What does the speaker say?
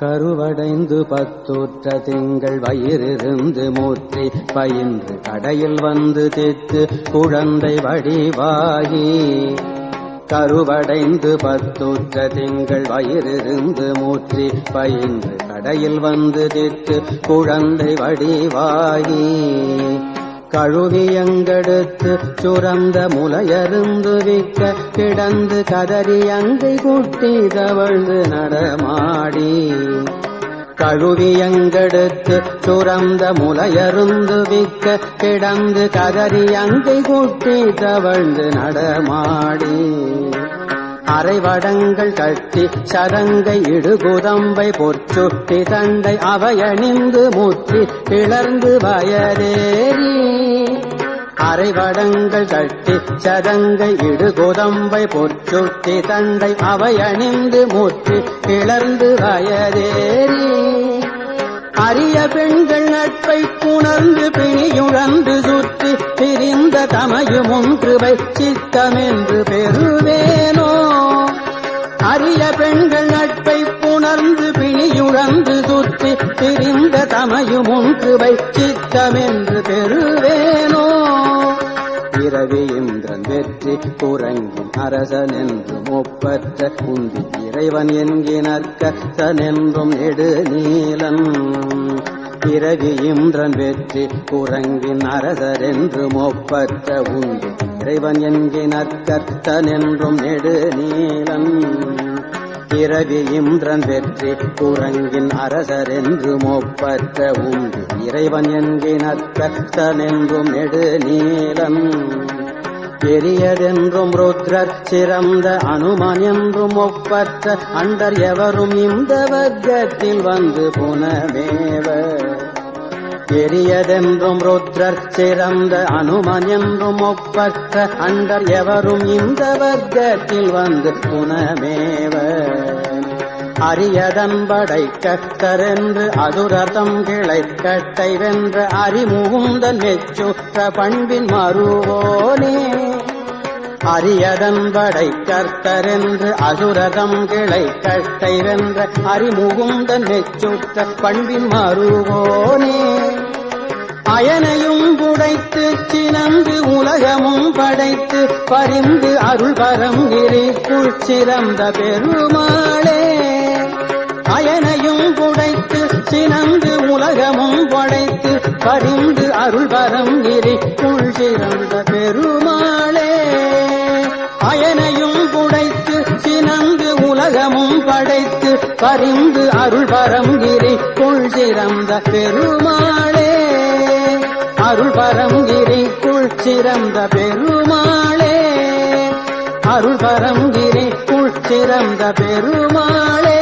கருவடைந்து பத்துற்ற திங்கள் வயிறிருந்து மூற்றி பயின்று கடையில் வந்து தித்து குழந்தை வடிவாகி. கருவடைந்து பத்துற்ற திங்கள் வயிறிருந்து மூற்றி பயின்று கடையில் வந்து தித்து குழந்தை வடிவாகி. கழுவியங்கெடுத்து சுரந்த முலையருந்து விக்க கிடந்து கதறி அங்கை குட்டி தவழ்ந்து நடமாடி. கழுவியங்கெடுத்து சுரந்த முலையருந்து விக்க கிடந்து கதறி அங்கை குட்டி தவழ்ந்து நடமாடி. அரைவடங்கள் கட்டி சரங்கை இடுகுதம்பை பொற்சுட்டி தண்டை அவையணிந்து முற்றி கிளர்ந்து வயதேறி. அரைவடங்கள் கட்டி சதங்கை இடுகுதம்பை பொற்சுட்டி தண்டை அவையணிந்து முற்றி கிளர்ந்து வயதேறி. அரிய பெண்கள் நட்பை புணர்ந்து பிணியுழந்து சுற்றி பிரிந்த தமையுமுன் கிருபை சித்தமென்று பெறுவேனோ. அரிய பெண்கள் நட்பை புணர்ந்து பிணியுழந்து சுற்றி பிரிந்த தமையுமுன் கிருபை சித்தமென்று பெறுவேனோ. இரவி இந்திரன் வெற்றி குரங்கின் அரசன் என்றும் ஒப்பற்ற குந்தி இறைவன் என்கினற்கற்றனென்றும் நெடுநீலன். இரவி இந்திரன் வெற்றி குரங்கின் அரசர் என்றும் ஒப்பற்ற உந்தி இறைவன் என்கினற்கற்றனென்றும் நெடுநீலன். இரவி இந்திரன் வெற்றி குரங்கின் அரசர் என்றும் ஒப்பற்ற உந்தி இறைவன் என்கினற்கற்றனென்றும் நெடுநீலன். பெரியதென்றும் ருத்ரர் சிறந்த அனுமன் என்றும் ஒப்பற்ற அண்டர் எவரும் இந்த வர்க்கத்தில் வந்து புனமேவ. பெரியதென்றும் ருத்ரர் சிறந்த அனுமன் என்றும் ஒப்பற்ற அண்டர் எவரும் இந்த வர்க்கத்தில் வந்து புனமேவ. அரியதன் படை கட்டரென்று அதுரதம் கிளை கட்டை வென்ற அறிமுகுந்தன் மெச்சுற்ற பண்பின் மறுவோனே. அரியதன் படை கர்த்தரென்று அசுரதம் கிளை கட்டை வென்ற அறிமுகுந்தன் மெச்சுற்ற பண்பின் மறுவோனே. அயனையும் புடைத்து சினந்து உலகமும் படைத்து பரிந்து அருள் பரம் கிரிக்குள் சிறந்த பெருமாளே. அயனையும் புடைத்து சினந்து உலகமும் படைத்து பரிந்து அருள் பரம் கிரிக்குள் சிறந்த பெருமாளே. அயனையும் புடைத்து சினந்து உலகமும் படைத்து பரிந்து அருள் பரம் கிரிக்குள் சிறந்த பெருமாளே. அருள் பரம் கிரிக்குள் சிறந்த பெருமாளே. அருள் பரம் கிரிக்குள் சிறந்த பெருமாளே.